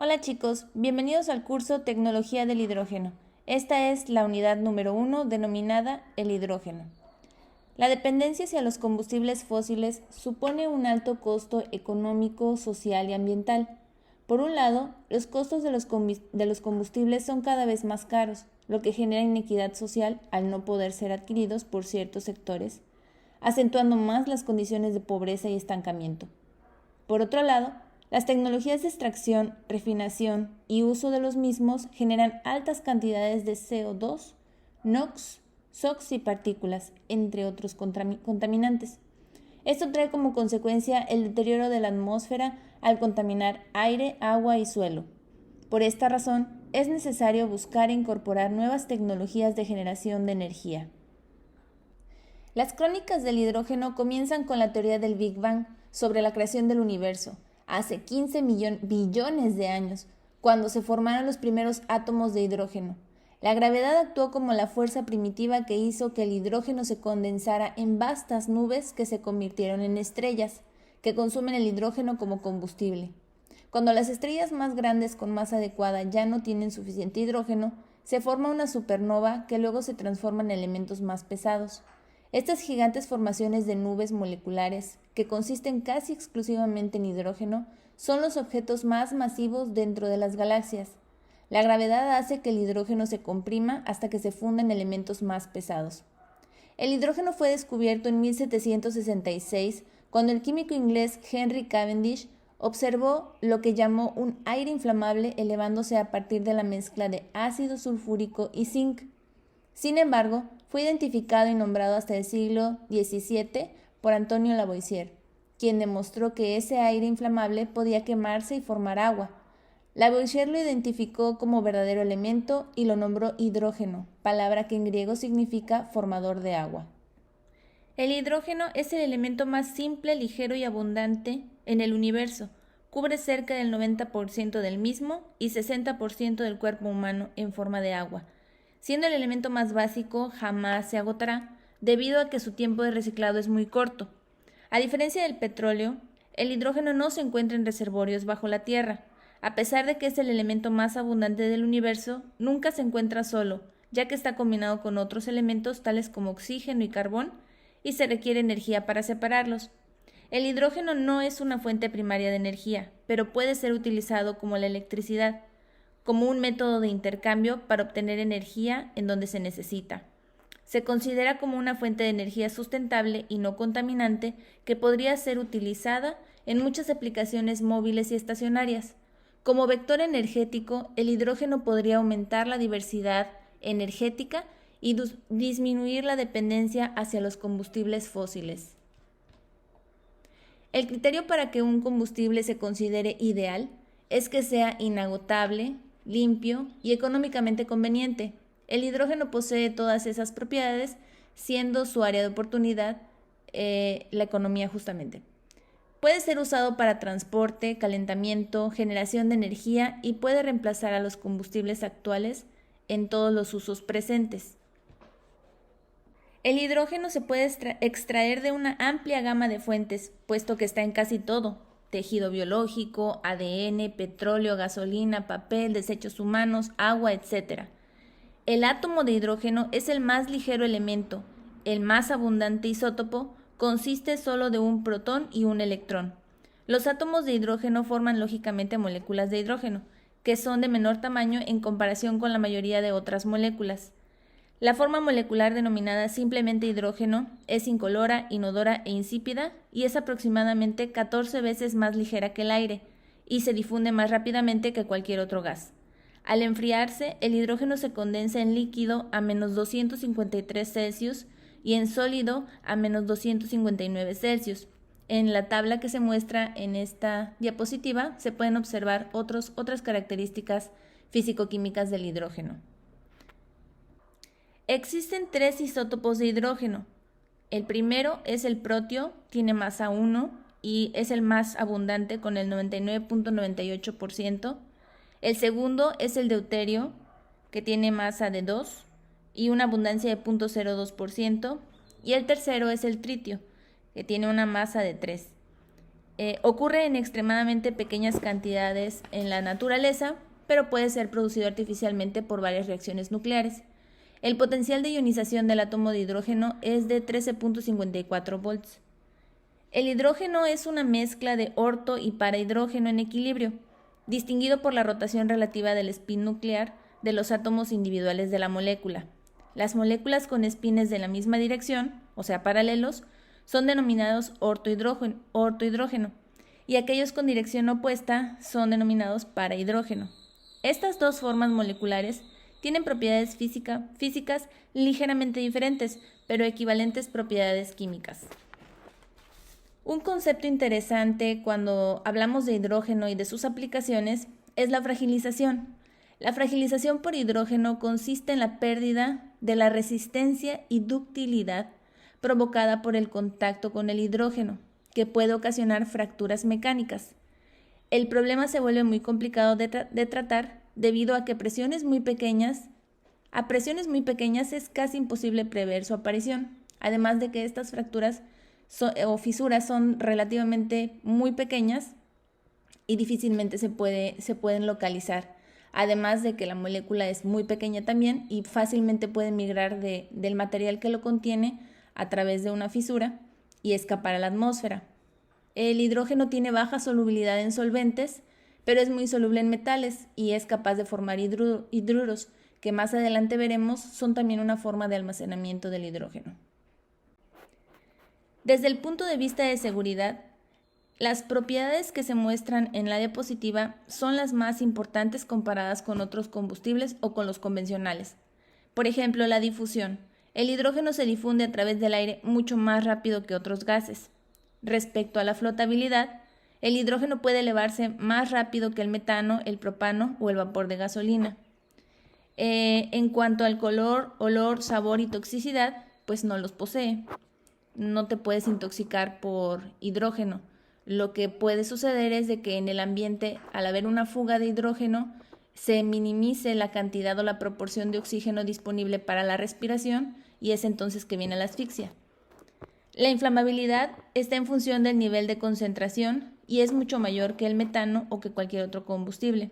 Hola chicos, bienvenidos al curso Tecnología del Hidrógeno. Esta es la unidad número 1 denominada el hidrógeno. La dependencia hacia los combustibles fósiles supone un alto costo económico, social y ambiental. Por un lado, los costos de los combustibles son cada vez más caros, lo que genera inequidad social al no poder ser adquiridos por ciertos sectores, acentuando más las condiciones de pobreza y estancamiento. Por otro lado, las tecnologías de extracción, refinación y uso de los mismos generan altas cantidades de CO2, NOx, SOx y partículas, entre otros contaminantes. Esto trae como consecuencia el deterioro de la atmósfera al contaminar aire, agua y suelo. Por esta razón, es necesario buscar e incorporar nuevas tecnologías de generación de energía. Las crónicas del hidrógeno comienzan con la teoría del Big Bang sobre la creación del universo, hace 15 billones de años, cuando se formaron los primeros átomos de hidrógeno. La gravedad actuó como la fuerza primitiva que hizo que el hidrógeno se condensara en vastas nubes que se convirtieron en estrellas, que consumen el hidrógeno como combustible. Cuando las estrellas más grandes con masa adecuada ya no tienen suficiente hidrógeno, se forma una supernova que luego se transforma en elementos más pesados. Estas gigantes formaciones de nubes moleculares, que consisten casi exclusivamente en hidrógeno, son los objetos más masivos dentro de las galaxias. La gravedad hace que el hidrógeno se comprima hasta que se funda en elementos más pesados. El hidrógeno fue descubierto en 1766, cuando el químico inglés Henry Cavendish observó lo que llamó un aire inflamable elevándose a partir de la mezcla de ácido sulfúrico y zinc. Sin embargo, fue identificado y nombrado hasta el siglo XVII por Antonio Lavoisier, quien demostró que ese aire inflamable podía quemarse y formar agua. Lavoisier lo identificó como verdadero elemento y lo nombró hidrógeno, palabra que en griego significa formador de agua. El hidrógeno es el elemento más simple, ligero y abundante en el universo. Cubre cerca del 90% del mismo y 60% del cuerpo humano en forma de agua. Siendo el elemento más básico, jamás se agotará, debido a que su tiempo de reciclado es muy corto. A diferencia del petróleo, el hidrógeno no se encuentra en reservorios bajo la tierra. A pesar de que es el elemento más abundante del universo, nunca se encuentra solo, ya que está combinado con otros elementos tales como oxígeno y carbón, y se requiere energía para separarlos. El hidrógeno no es una fuente primaria de energía, pero puede ser utilizado como la electricidad, como un método de intercambio para obtener energía en donde se necesita. Se considera como una fuente de energía sustentable y no contaminante que podría ser utilizada en muchas aplicaciones móviles y estacionarias. Como vector energético, el hidrógeno podría aumentar la diversidad energética y disminuir la dependencia hacia los combustibles fósiles. El criterio para que un combustible se considere ideal es que sea inagotable, limpio y económicamente conveniente. El hidrógeno posee todas esas propiedades, siendo su área de oportunidad la economía justamente. Puede ser usado para transporte, calentamiento, generación de energía y puede reemplazar a los combustibles actuales en todos los usos presentes. El hidrógeno se puede extraer de una amplia gama de fuentes, puesto que está en casi todo: tejido biológico, ADN, petróleo, gasolina, papel, desechos humanos, agua, etc. El átomo de hidrógeno es el más ligero elemento. El más abundante isótopo consiste solo de un protón y un electrón. Los átomos de hidrógeno forman lógicamente moléculas de hidrógeno, que son de menor tamaño en comparación con la mayoría de otras moléculas. La forma molecular denominada simplemente hidrógeno es incolora, inodora e insípida y es aproximadamente 14 veces más ligera que el aire y se difunde más rápidamente que cualquier otro gas. Al enfriarse, el hidrógeno se condensa en líquido a menos 253 Celsius y en sólido a menos 259 Celsius. En la tabla que se muestra en esta diapositiva se pueden observar otras características físico-químicas del hidrógeno. Existen 3 isótopos de hidrógeno. El primero es el protio, tiene masa 1 y es el más abundante con el 99.98%. El segundo es el deuterio, que tiene masa de 2 y una abundancia de 0.02%. Y el tercero es el tritio, que tiene una masa de 3. Ocurre en extremadamente pequeñas cantidades en la naturaleza, pero puede ser producido artificialmente por varias reacciones nucleares. El potencial de ionización del átomo de hidrógeno es de 13.54 volts. El hidrógeno es una mezcla de orto y parahidrógeno en equilibrio, distinguido por la rotación relativa del spin nuclear de los átomos individuales de la molécula. Las moléculas con espines de la misma dirección, o sea, paralelos, son denominados ortohidrógeno, y aquellos con dirección opuesta son denominados parahidrógeno. Estas dos formas moleculares tienen propiedades físicas ligeramente diferentes, pero equivalentes propiedades químicas. Un concepto interesante cuando hablamos de hidrógeno y de sus aplicaciones es la fragilización. La fragilización por hidrógeno consiste en la pérdida de la resistencia y ductilidad provocada por el contacto con el hidrógeno, que puede ocasionar fracturas mecánicas. El problema se vuelve muy complicado de tratar debido a que a presiones muy pequeñas es casi imposible prever su aparición, además de que estas fracturas o fisuras son relativamente muy pequeñas y difícilmente se pueden localizar, además de que la molécula es muy pequeña también y fácilmente puede migrar del material que lo contiene a través de una fisura y escapar a la atmósfera. El hidrógeno tiene baja solubilidad en solventes, pero es muy soluble en metales y es capaz de formar hidruros, que más adelante veremos son también una forma de almacenamiento del hidrógeno. Desde el punto de vista de seguridad, las propiedades que se muestran en la diapositiva son las más importantes comparadas con otros combustibles o con los convencionales. Por ejemplo, la difusión. El hidrógeno se difunde a través del aire mucho más rápido que otros gases. Respecto a la flotabilidad, el hidrógeno puede elevarse más rápido que el metano, el propano o el vapor de gasolina. En cuanto al color, olor, sabor y toxicidad, pues no los posee. No te puedes intoxicar por hidrógeno. Lo que puede suceder es de que en el ambiente, al haber una fuga de hidrógeno, se minimice la cantidad o la proporción de oxígeno disponible para la respiración y es entonces que viene la asfixia. La inflamabilidad está en función del nivel de concentración y es mucho mayor que el metano o que cualquier otro combustible.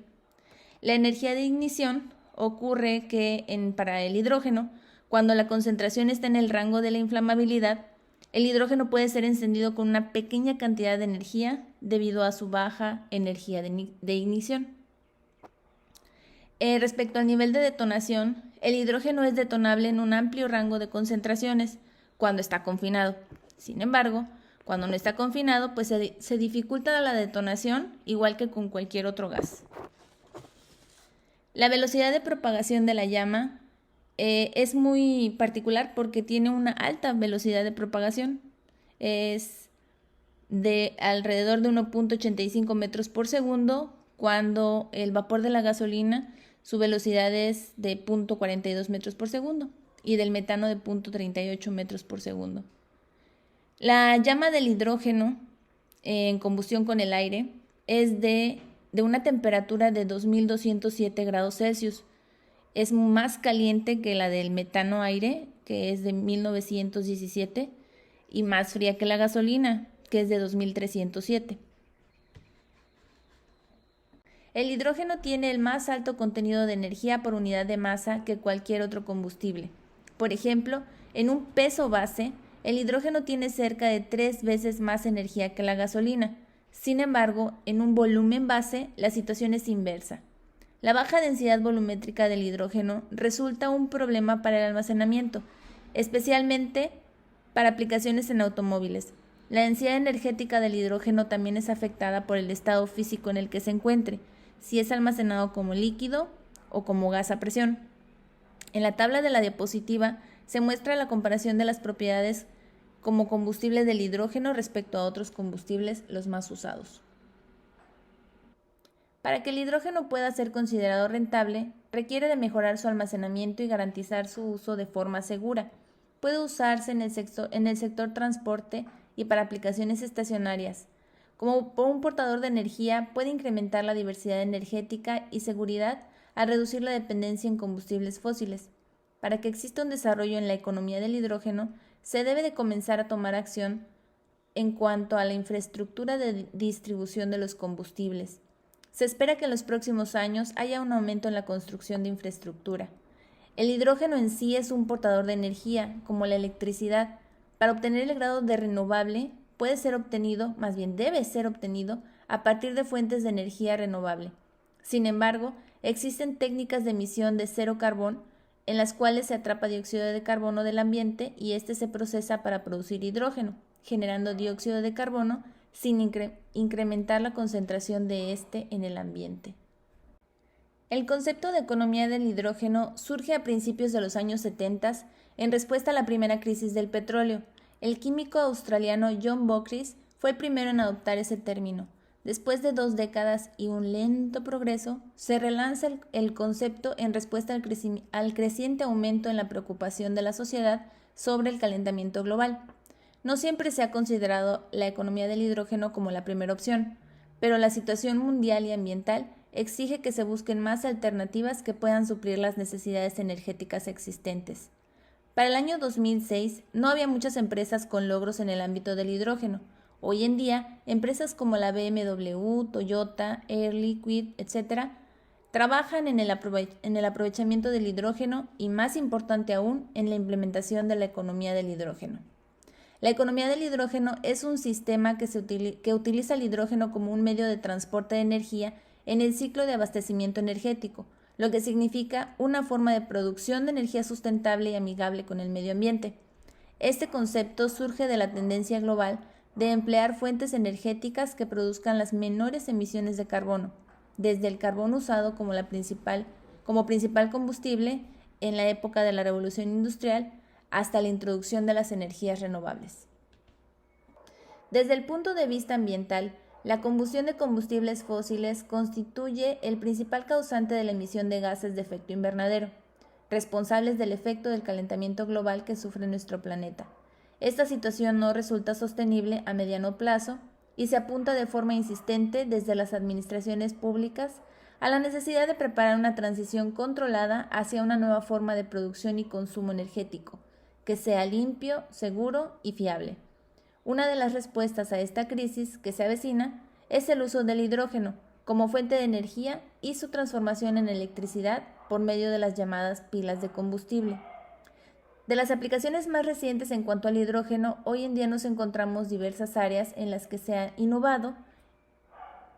La energía de ignición ocurre para el hidrógeno, cuando la concentración está en el rango de la inflamabilidad, el hidrógeno puede ser encendido con una pequeña cantidad de energía debido a su baja energía de ignición. Respecto al nivel de detonación, el hidrógeno es detonable en un amplio rango de concentraciones cuando está confinado. Sin embargo, cuando no está confinado, pues se dificulta la detonación igual que con cualquier otro gas. La velocidad de propagación de la llama es muy particular porque tiene una alta velocidad de propagación. Es de alrededor de 1.85 metros por segundo, cuando el vapor de la gasolina, su velocidad es de 0.42 metros por segundo y del metano de 0.38 metros por segundo. La llama del hidrógeno en combustión con el aire es de una temperatura de 2207 grados Celsius. Es más caliente que la del metano aire, que es de 1917, y más fría que la gasolina, que es de 2307. El hidrógeno tiene el más alto contenido de energía por unidad de masa que cualquier otro combustible. Por ejemplo, en un peso base, el hidrógeno tiene cerca de 3 veces más energía que la gasolina. Sin embargo, en un volumen base, la situación es inversa. La baja densidad volumétrica del hidrógeno resulta un problema para el almacenamiento, especialmente para aplicaciones en automóviles. La densidad energética del hidrógeno también es afectada por el estado físico en el que se encuentre, si es almacenado como líquido o como gas a presión. En la tabla de la diapositiva se muestra la comparación de las propiedades como combustible del hidrógeno respecto a otros combustibles los más usados. Para que el hidrógeno pueda ser considerado rentable, requiere de mejorar su almacenamiento y garantizar su uso de forma segura. Puede usarse en el sector transporte y para aplicaciones estacionarias. Como un portador de energía, puede incrementar la diversidad energética y seguridad al reducir la dependencia en combustibles fósiles. Para que exista un desarrollo en la economía del hidrógeno, se debe de comenzar a tomar acción en cuanto a la infraestructura de distribución de los combustibles. Se espera que en los próximos años haya un aumento en la construcción de infraestructura. El hidrógeno en sí es un portador de energía, como la electricidad. Para obtener el grado de renovable, puede ser obtenido, más bien debe ser obtenido, a partir de fuentes de energía renovable. Sin embargo, existen técnicas de emisión de cero carbón en las cuales se atrapa dióxido de carbono del ambiente y este se procesa para producir hidrógeno, generando dióxido de carbono sin incrementar la concentración de este en el ambiente. El concepto de economía del hidrógeno surge a principios de los años 70 en respuesta a la primera crisis del petróleo. El químico australiano John Bockris fue el primero en adoptar ese término. Después de 2 décadas y un lento progreso, se relanza el concepto en respuesta al creciente aumento en la preocupación de la sociedad sobre el calentamiento global. No siempre se ha considerado la economía del hidrógeno como la primera opción, pero la situación mundial y ambiental exige que se busquen más alternativas que puedan suplir las necesidades energéticas existentes. Para el año 2006 no había muchas empresas con logros en el ámbito del hidrógeno. Hoy en día, empresas como la BMW, Toyota, Air Liquide, etc., trabajan en el aprovechamiento del hidrógeno y, más importante aún, en la implementación de la economía del hidrógeno. La economía del hidrógeno es un sistema que utiliza el hidrógeno como un medio de transporte de energía en el ciclo de abastecimiento energético, lo que significa una forma de producción de energía sustentable y amigable con el medio ambiente. Este concepto surge de la tendencia global de emplear fuentes energéticas que produzcan las menores emisiones de carbono, desde el carbón usado como principal combustible en la época de la Revolución Industrial hasta la introducción de las energías renovables. Desde el punto de vista ambiental, la combustión de combustibles fósiles constituye el principal causante de la emisión de gases de efecto invernadero, responsables del efecto del calentamiento global que sufre nuestro planeta. Esta situación no resulta sostenible a mediano plazo y se apunta de forma insistente desde las administraciones públicas a la necesidad de preparar una transición controlada hacia una nueva forma de producción y consumo energético, que sea limpio, seguro y fiable. Una de las respuestas a esta crisis que se avecina es el uso del hidrógeno como fuente de energía y su transformación en electricidad por medio de las llamadas pilas de combustible. De las aplicaciones más recientes en cuanto al hidrógeno, hoy en día nos encontramos diversas áreas en las que se ha innovado,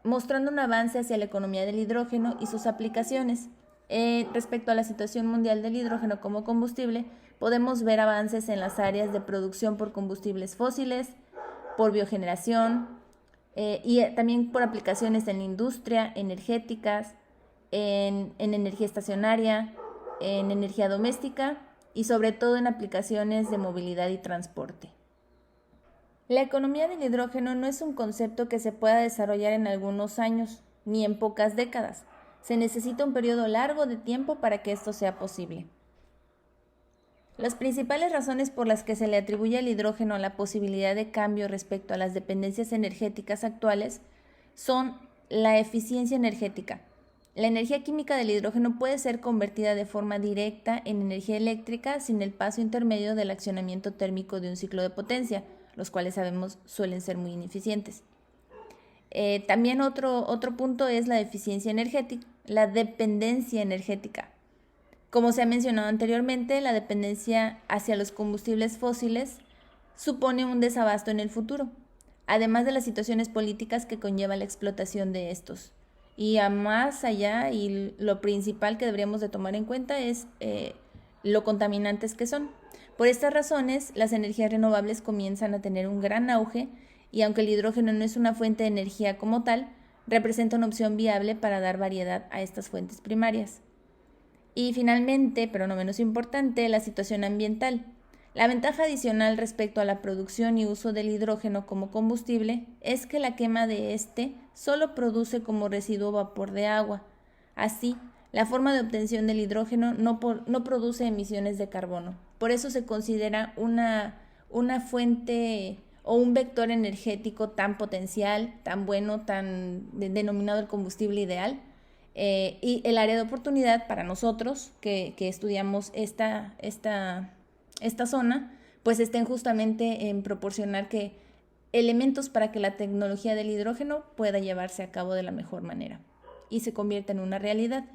mostrando un avance hacia la economía del hidrógeno y sus aplicaciones. Respecto a la situación mundial del hidrógeno como combustible, podemos ver avances en las áreas de producción por combustibles fósiles, por biogeneración y también por aplicaciones en la industria, energéticas, en energía estacionaria, en energía doméstica y sobre todo en aplicaciones de movilidad y transporte. La economía del hidrógeno no es un concepto que se pueda desarrollar en algunos años ni en pocas décadas. Se necesita un periodo largo de tiempo para que esto sea posible. Las principales razones por las que se le atribuye al hidrógeno la posibilidad de cambio respecto a las dependencias energéticas actuales son la eficiencia energética. La energía química del hidrógeno puede ser convertida de forma directa en energía eléctrica sin el paso intermedio del accionamiento térmico de un ciclo de potencia, los cuales sabemos suelen ser muy ineficientes. También otro punto es la eficiencia energética, la dependencia energética. Como se ha mencionado anteriormente, la dependencia hacia los combustibles fósiles supone un desabasto en el futuro, además de las situaciones políticas que conlleva la explotación de estos. Y a más allá, y lo principal que deberíamos de tomar en cuenta es lo contaminantes que son. Por estas razones, las energías renovables comienzan a tener un gran auge y aunque el hidrógeno no es una fuente de energía como tal, representa una opción viable para dar variedad a estas fuentes primarias. Y finalmente, pero no menos importante, la situación ambiental. La ventaja adicional respecto a la producción y uso del hidrógeno como combustible es que la quema de este solo produce como residuo vapor de agua. Así, la forma de obtención del hidrógeno no produce emisiones de carbono. Por eso se considera una fuente o un vector energético tan potencial, tan bueno, denominado el combustible ideal. Y el área de oportunidad para nosotros que estudiamos esta zona, pues estén justamente en proporcionar que elementos para que la tecnología del hidrógeno pueda llevarse a cabo de la mejor manera y se convierta en una realidad.